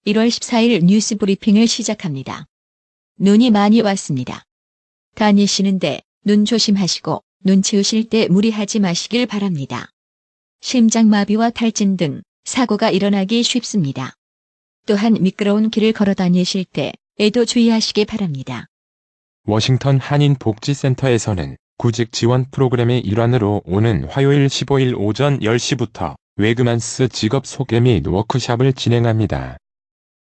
1월 14일 뉴스 브리핑을 시작합니다. 눈이 많이 왔습니다. 다니시는데 눈 조심하시고 눈 치우실 때 무리하지 마시길 바랍니다. 심장마비와 탈진 등 사고가 일어나기 쉽습니다. 또한 미끄러운 길을 걸어 다니실 때에도 주의하시기 바랍니다. 워싱턴 한인복지센터에서는 구직 지원 프로그램의 일환으로 오는 화요일 15일 오전 10시부터 웨그만스 직업 소개 및 워크숍을 진행합니다.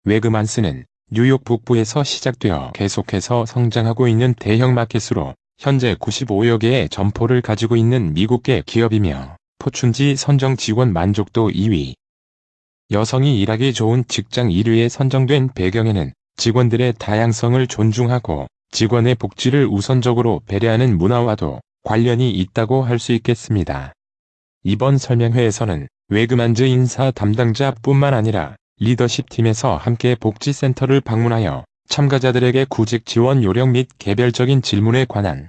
웨그만스는 뉴욕 북부에서 시작되어 계속해서 성장하고 있는 대형 마켓으로 현재 95여 개의 점포를 가지고 있는 미국계 기업이며 포춘지 선정 지원 만족도 2위. 여성이 일하기 좋은 직장 1위에 선정된 배경에는 직원들의 다양성을 존중하고 직원의 복지를 우선적으로 배려하는 문화와도 관련이 있다고 할 수 있겠습니다. 이번 설명회에서는 웨그만즈 인사 담당자뿐만 아니라 리더십 팀에서 함께 복지센터를 방문하여 참가자들에게 구직 지원 요령 및 개별적인 질문에 관한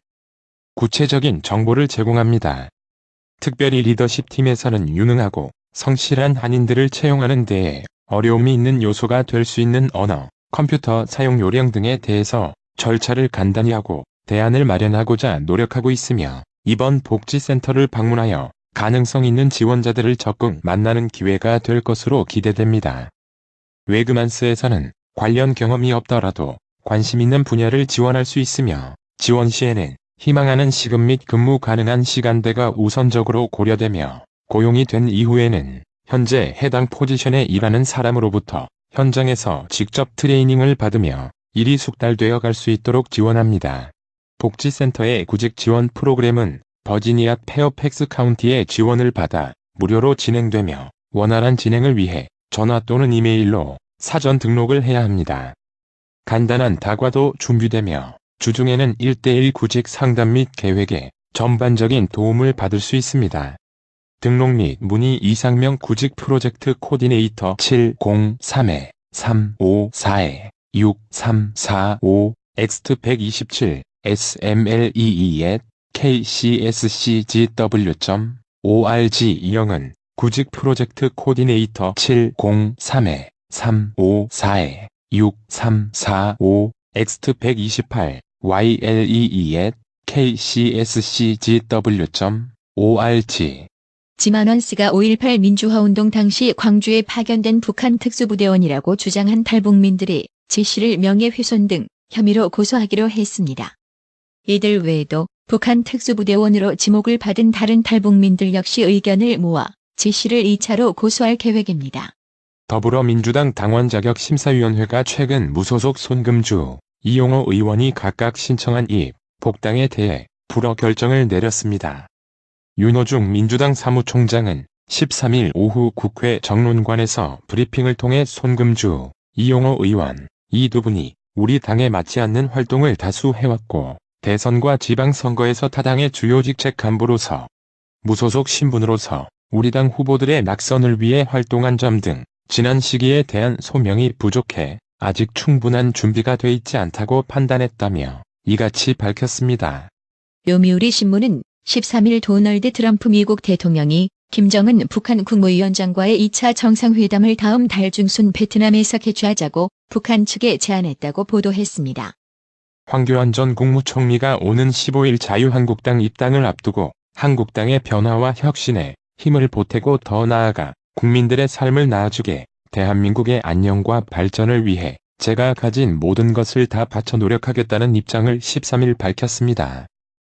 구체적인 정보를 제공합니다. 특별히 리더십 팀에서는 유능하고 성실한 한인들을 채용하는 데에 어려움이 있는 요소가 될 수 있는 언어, 컴퓨터 사용 요령 등에 대해서 절차를 간단히 하고 대안을 마련하고자 노력하고 있으며 이번 복지센터를 방문하여 가능성 있는 지원자들을 적극 만나는 기회가 될 것으로 기대됩니다. 웨그만스에서는 관련 경험이 없더라도 관심 있는 분야를 지원할 수 있으며 지원 시에는 희망하는 시급 및 근무 가능한 시간대가 우선적으로 고려되며 고용이 된 이후에는 현재 해당 포지션에 일하는 사람으로부터 현장에서 직접 트레이닝을 받으며 일이 숙달되어 갈 수 있도록 지원합니다. 복지센터의 구직 지원 프로그램은 버지니아 페어팩스 카운티의 지원을 받아 무료로 진행되며 원활한 진행을 위해 전화 또는 이메일로 사전 등록을 해야 합니다. 간단한 다과도 준비되며 주중에는 1:1 구직 상담 및 계획에 전반적인 도움을 받을 수 있습니다. 등록 및 문의 이상명 구직 프로젝트 코디네이터 703-354-6345 xt127 smlee@kcscgw.org 이영은 구직 프로젝트 코디네이터 703-354-6345 xt128 ylee@kcscgw.org 지만원스가 5.18 민주화운동 당시 광주에 파견된 북한 특수부대원이라고 주장한 탈북민들이 지씨를 명예훼손 등 혐의로 고소하기로 했습니다. 이들 외에도 북한 특수부대원으로 지목을 받은 다른 탈북민들 역시 의견을 모아 지씨를 2차로 고소할 계획입니다. 더불어민주당 당원자격심사위원회가 최근 무소속 손금주, 이용호 의원이 각각 신청한 복당에 대해 불허 결정을 내렸습니다. 윤호중 민주당 사무총장은 13일 오후 국회 정론관에서 브리핑을 통해 손금주, 이용호 의원, 이 두 분이 우리 당에 맞지 않는 활동을 다수 해왔고 대선과 지방선거에서 타당의 주요 직책 간부로서 무소속 신분으로서 우리 당 후보들의 낙선을 위해 활동한 점 등 지난 시기에 대한 소명이 부족해 아직 충분한 준비가 돼 있지 않다고 판단했다며 이같이 밝혔습니다. 요미우리 신문은 13일 도널드 트럼프 미국 대통령이 김정은 북한 국무위원장과의 2차 정상회담을 다음 달 중순 베트남에서 개최하자고 북한 측에 제안했다고 보도했습니다. 황교안 전 국무총리가 오는 15일 자유한국당 입당을 앞두고 한국당의 변화와 혁신에 힘을 보태고 더 나아가 국민들의 삶을 나아주게 대한민국의 안녕과 발전을 위해 제가 가진 모든 것을 다 바쳐 노력하겠다는 입장을 13일 밝혔습니다.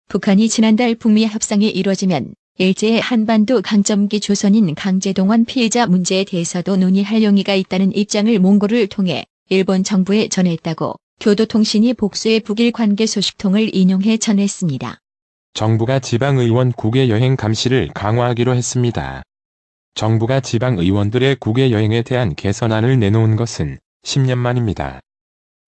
북한이 지난달 북미 협상이 이뤄지면 일제의 한반도 강점기 조선인 강제동원 피해자 문제에 대해서도 논의할 용의가 있다는 입장을 몽골을 통해 일본 정부에 전했다고 교도통신이 복수의 북일 관계 소식통을 인용해 전했습니다. 정부가 지방의원 국외 여행 감시를 강화하기로 했습니다. 정부가 지방의원들의 국외 여행에 대한 개선안을 내놓은 것은 10년 만입니다.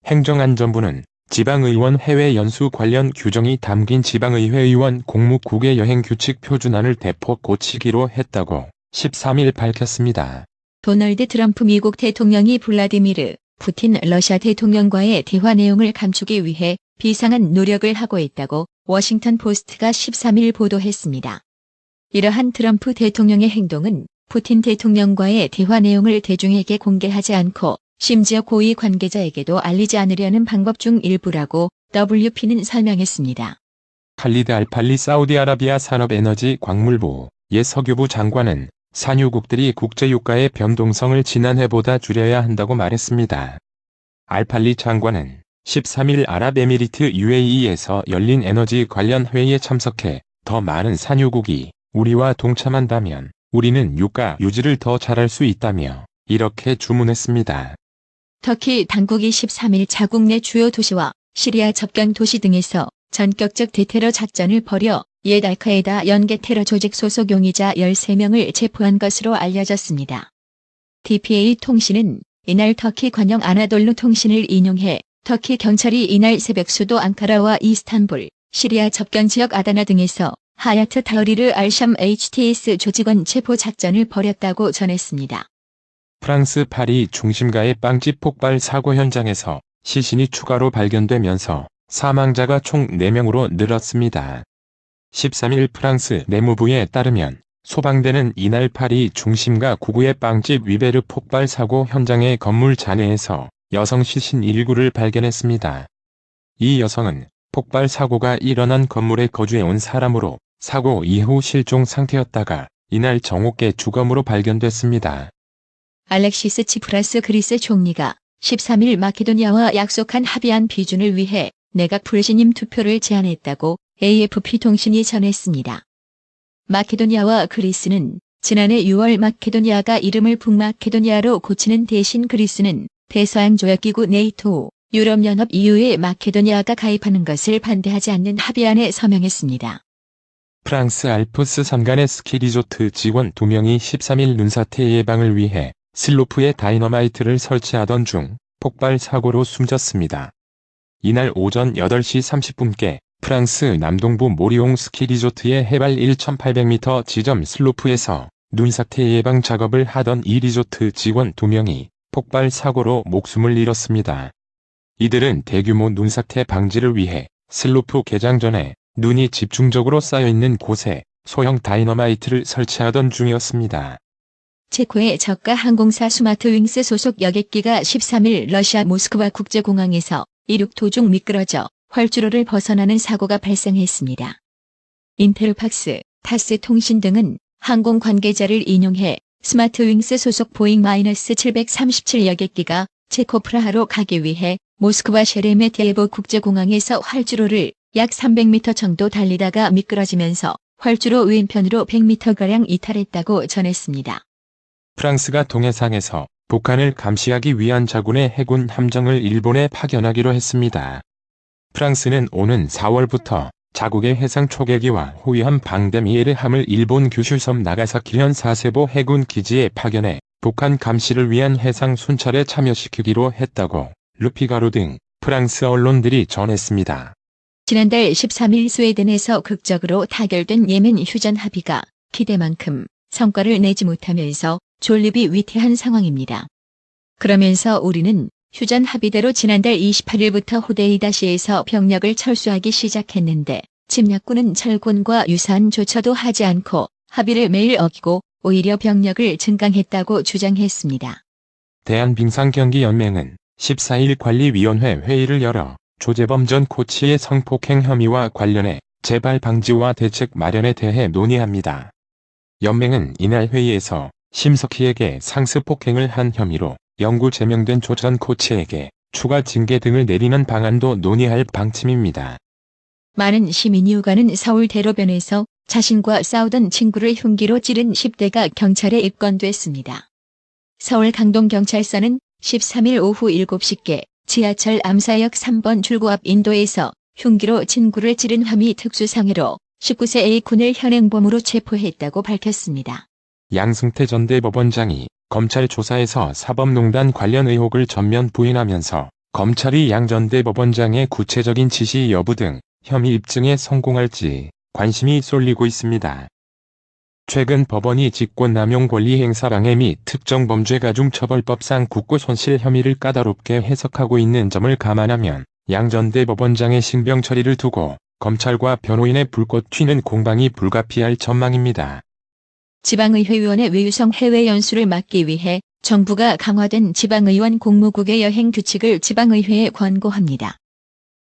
행정안전부는 지방의원 해외 연수 관련 규정이 담긴 지방의회 의원 공무 국외 여행 규칙 표준안을 대폭 고치기로 했다고 13일 밝혔습니다. 도널드 트럼프 미국 대통령이 블라디미르 푸틴 러시아 대통령과의 대화 내용을 감추기 위해 비상한 노력을 하고 있다고 워싱턴 포스트가 13일 보도했습니다. 이러한 트럼프 대통령의 행동은 푸틴 대통령과의 대화 내용을 대중에게 공개하지 않고 심지어 고위 관계자에게도 알리지 않으려는 방법 중 일부라고 WP는 설명했습니다. 칼리드 알팔리 사우디아라비아 산업에너지 광물부 석유부 장관은 산유국들이 국제유가의 변동성을 지난해보다 줄여야 한다고 말했습니다. 알팔리 장관은 13일 아랍에미리트 UAE에서 열린 에너지 관련 회의에 참석해 더 많은 산유국이 우리와 동참한다면 우리는 유가 유지를 더 잘할 수 있다며 이렇게 주문했습니다. 터키 당국이 13일 자국 내 주요 도시와 시리아 접경 도시 등에서 전격적 대테러 작전을 벌여 옛 알카에다 연계 테러 조직 소속 용의자 13명을 체포한 것으로 알려졌습니다. DPA 통신은 이날 터키 관영 아나돌루 통신을 인용해 터키 경찰이 이날 새벽 수도 앙카라와 이스탄불, 시리아 접경 지역 아다나 등에서 하야트 타흐리르 알샴 HTS 조직원 체포 작전을 벌였다고 전했습니다. 프랑스 파리 중심가의 빵집 폭발 사고 현장에서 시신이 추가로 발견되면서 사망자가 총 4명으로 늘었습니다. 13일 프랑스 내무부에 따르면 소방대는 이날 파리 중심가 9구의 빵집 위베르 폭발 사고 현장의 건물 잔해에서 여성 시신 1구를 발견했습니다. 이 여성은 폭발 사고가 일어난 건물에 거주해온 사람으로 사고 이후 실종 상태였다가 이날 정오께 주검으로 발견됐습니다. 알렉시스 치프라스 그리스 총리가 13일 마케도니아와 약속한 합의안 비준을 위해 내각 불신임 투표를 제안했다고 AFP 통신이 전했습니다. 마케도니아와 그리스는 지난해 6월 마케도니아가 이름을 북마케도니아로 고치는 대신 그리스는 대서양조약기구 네이토, 유럽연합 EU에 마케도니아가 가입하는 것을 반대하지 않는 합의안에 서명했습니다. 프랑스 알프스 산간의 스키 리조트 직원 2명이 13일 눈사태 예방을 위해 슬로프에 다이너마이트를 설치하던 중 폭발 사고로 숨졌습니다. 이날 오전 8시 30분께 프랑스 남동부 모리옹 스키 리조트의 해발 1,800m 지점 슬로프에서 눈사태 예방 작업을 하던 이 리조트 직원 2명이 폭발 사고로 목숨을 잃었습니다. 이들은 대규모 눈사태 방지를 위해 슬로프 개장 전에 눈이 집중적으로 쌓여있는 곳에 소형 다이너마이트를 설치하던 중이었습니다. 체코의 저가 항공사 스마트윙스 소속 여객기가 13일 러시아 모스크바 국제공항에서 이륙 도중 미끄러져 활주로를 벗어나는 사고가 발생했습니다. 인테르팍스, 타스 통신 등은 항공 관계자를 인용해 스마트윙스 소속 보잉-737 여객기가 체코 프라하로 가기 위해 모스크바 셰레메티에보 국제공항에서 활주로를 약 300m 정도 달리다가 미끄러지면서 활주로 왼편으로 100m가량 이탈했다고 전했습니다. 프랑스가 동해상에서 북한을 감시하기 위한 자군의 해군 함정을 일본에 파견하기로 했습니다. 프랑스는 오는 4월부터 자국의 해상 초계기와 호위함 방대미에르함을 일본 규슈섬 나가사키현 사세보 해군 기지에 파견해 북한 감시를 위한 해상 순찰에 참여시키기로 했다고 르피가로 등 프랑스 언론들이 전했습니다. 지난달 13일 스웨덴에서 극적으로 타결된 예멘 휴전 합의가 기대만큼 성과를 내지 못하면서 존립이 위태한 상황입니다. 그러면서 우리는 휴전 합의대로 지난달 28일부터 호데이다시에서 병력을 철수하기 시작했는데 침략군은 철군과 유사한 조처도 하지 않고 합의를 매일 어기고 오히려 병력을 증강했다고 주장했습니다. 대한빙상경기연맹은 14일 관리위원회 회의를 열어 조재범 전 코치의 성폭행 혐의와 관련해 재발 방지와 대책 마련에 대해 논의합니다. 연맹은 이날 회의에서 심석희에게 상습 폭행을 한 혐의로 영구 제명된 조 전 코치에게 추가 징계 등을 내리는 방안도 논의할 방침입니다. 많은 시민이우가는 서울 대로변에서 자신과 싸우던 친구를 흉기로 찌른 10대가 경찰에 입건됐습니다. 서울 강동경찰서는 13일 오후 7시께 지하철 암사역 3번 출구 앞 인도에서 흉기로 친구를 찌른 혐의 특수상해로 19세 A군을 현행범으로 체포했다고 밝혔습니다. 양승태 전 대법원장이 검찰 조사에서 사법농단 관련 의혹을 전면 부인하면서 검찰이 양 전 대법원장의 구체적인 지시 여부 등 혐의 입증에 성공할지 관심이 쏠리고 있습니다. 최근 법원이 직권남용 권리행사 방해 및 특정범죄가중처벌법상 국고손실 혐의를 까다롭게 해석하고 있는 점을 감안하면 양 전 대법원장의 신병 처리를 두고 검찰과 변호인의 불꽃 튀는 공방이 불가피할 전망입니다. 지방의회위원회 외유성 해외 연수를 막기 위해 정부가 강화된 지방의원 공무국의 여행 규칙을 지방의회에 권고합니다.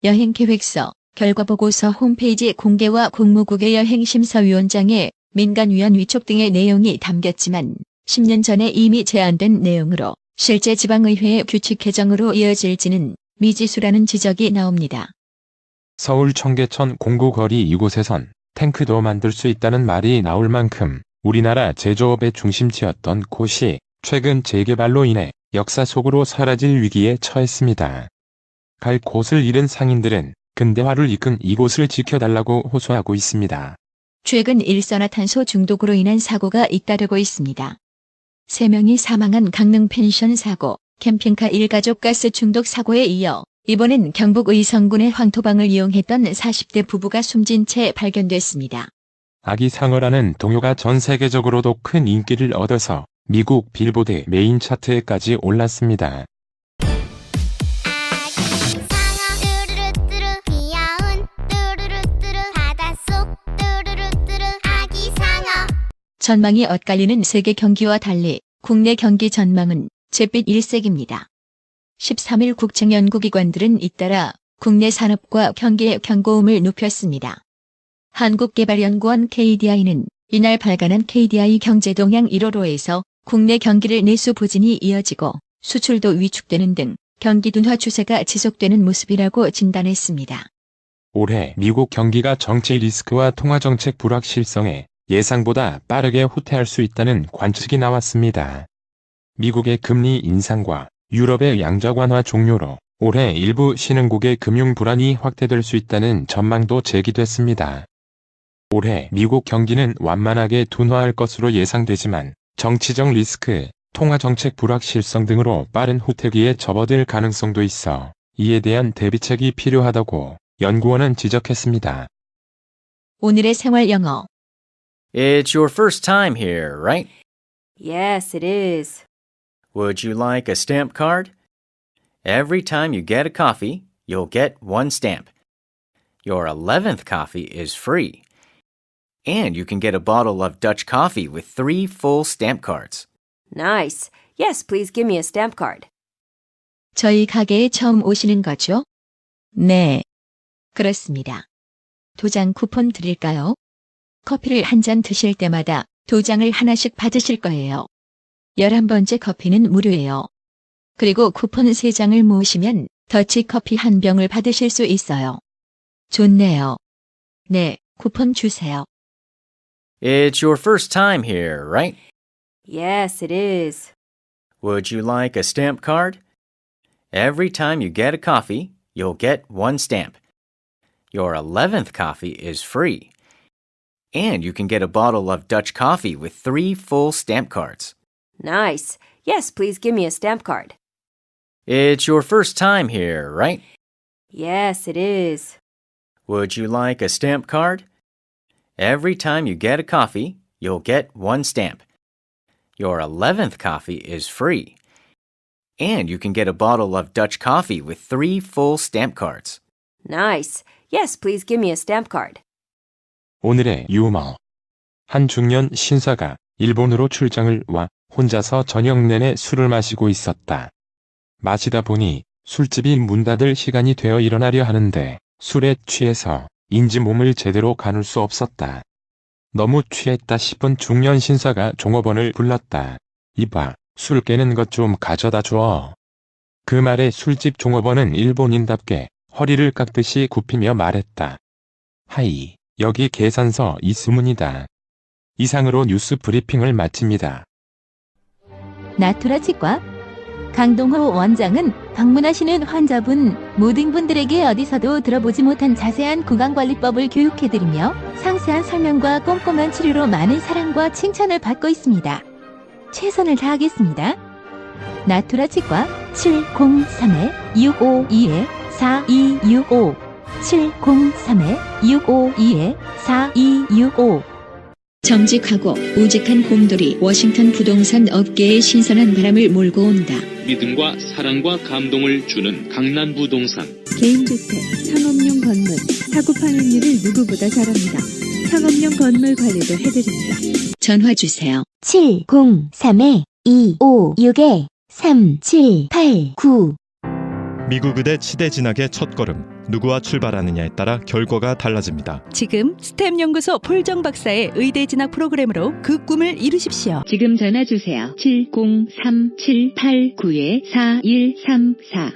여행계획서, 결과보고서 홈페이지 공개와 공무국의 여행심사위원장의 민간위원 위촉 등의 내용이 담겼지만 10년 전에 이미 제안된 내용으로 실제 지방의회의 규칙 개정으로 이어질지는 미지수라는 지적이 나옵니다. 서울 청계천 공구거리 이곳에선 탱크도 만들 수 있다는 말이 나올 만큼 우리나라 제조업의 중심지였던 곳이 최근 재개발로 인해 역사 속으로 사라질 위기에 처했습니다. 갈 곳을 잃은 상인들은 근대화를 이끈 이곳을 지켜달라고 호소하고 있습니다. 최근 일산화탄소 중독으로 인한 사고가 잇따르고 있습니다. 3명이 사망한 강릉 펜션 사고, 캠핑카 일가족 가스 중독 사고에 이어 이번엔 경북 의성군의 황토방을 이용했던 40대 부부가 숨진 채 발견됐습니다. 아기 상어라는 동요가 전 세계적으로도 큰 인기를 얻어서 미국 빌보드 메인 차트에까지 올랐습니다. 전망이 엇갈리는 세계 경기와 달리 국내 경기 전망은 잿빛 일색입니다. 13일 국책연구기관들은 잇따라 국내 산업과 경기의 경고음을 높였습니다. 한국개발연구원 KDI는 이날 발간한 KDI 경제동향 1호로에서 국내 경기를 내수 부진이 이어지고 수출도 위축되는 등 경기 둔화 추세가 지속되는 모습이라고 진단했습니다. 올해 미국 경기가 정치 리스크와 통화정책 불확실성에 예상보다 빠르게 후퇴할 수 있다는 관측이 나왔습니다. 미국의 금리 인상과 유럽의 양적 완화 종료로 올해 일부 신흥국의 금융 불안이 확대될 수 있다는 전망도 제기됐습니다. 올해 미국 경기는 완만하게 둔화할 것으로 예상되지만 정치적 리스크, 통화정책 불확실성 등으로 빠른 후퇴기에 접어들 가능성도 있어 이에 대한 대비책이 필요하다고 연구원은 지적했습니다. 오늘의 생활 영어. It's your first time here, right? Yes, it is. Would you like a stamp card? Every time you get a coffee, you'll get 1 stamp. Your 11th coffee is free. And you can get a bottle of Dutch coffee with 3 full stamp cards. Nice. Yes, please give me a stamp card. 저희 가게에 처음 오시는 거죠? 네. 그렇습니다. 도장 쿠폰 드릴까요? 커피를 한 잔 드실 때마다 도장을 하나씩 받으실 거예요. 11번째 커피는 무료예요. 그리고 쿠폰 3장을 모으시면 더치 커피 1병을 받으실 수 있어요. 좋네요. 네, 쿠폰 주세요. It's your first time here, right? Yes, it is. Would you like a stamp card? Every time you get a coffee, you'll get 1 stamp. Your 11th coffee is free. And you can get a bottle of Dutch coffee with 3 full stamp cards. Nice. Yes, please give me a stamp card. It's your first time here, right? Yes, it is. Would you like a stamp card? Every time you get a coffee, you'll get 1 stamp. Your 11th coffee is free. And you can get a bottle of Dutch coffee with 3 full stamp cards. Nice. Yes, please give me a stamp card. 오늘의 유머. 한 중년 신사가 일본으로 출장을 와 혼자서 저녁 내내 술을 마시고 있었다. 마시다 보니 술집이 문 닫을 시간이 되어 일어나려 하는데 술에 취해서 인지 몸을 제대로 가눌 수 없었다. 너무 취했다 싶은 중년 신사가 종업원을 불렀다. 이봐, 술 깨는 것 좀 가져다 줘. 그 말에 술집 종업원은 일본인답게 허리를 깎듯이 굽히며 말했다. 하이, 여기 계산서 있으문이다. 이상으로 뉴스 브리핑을 마칩니다. 나투라 치과 강동호 원장은 방문하시는 환자분 모든 분들에게 어디서도 들어보지 못한 자세한 구강관리법을 교육해드리며 상세한 설명과 꼼꼼한 치료로 많은 사랑과 칭찬을 받고 있습니다. 최선을 다하겠습니다. 나투라 치과 703-652-4265 703-652-4265 정직하고 우직한 곰돌이 워싱턴 부동산 업계에 신선한 바람을 몰고 온다. 믿음과 사랑과 감동을 주는 강남 부동산. 개인주택, 상업용 건물, 사고 판매율을 누구보다 잘합니다. 상업용 건물 관리도 해드립니다. 전화 주세요. 703 2, 5, 6에 3, 7, 8, 9. 미국 의대 치대 진학의 첫걸음. 누구와 출발하느냐에 따라 결과가 달라집니다. 지금 스템 연구소 폴정 박사의 의대 진학 프로그램으로 그 꿈을 이루십시오. 지금 전화 주세요. 703-789-4134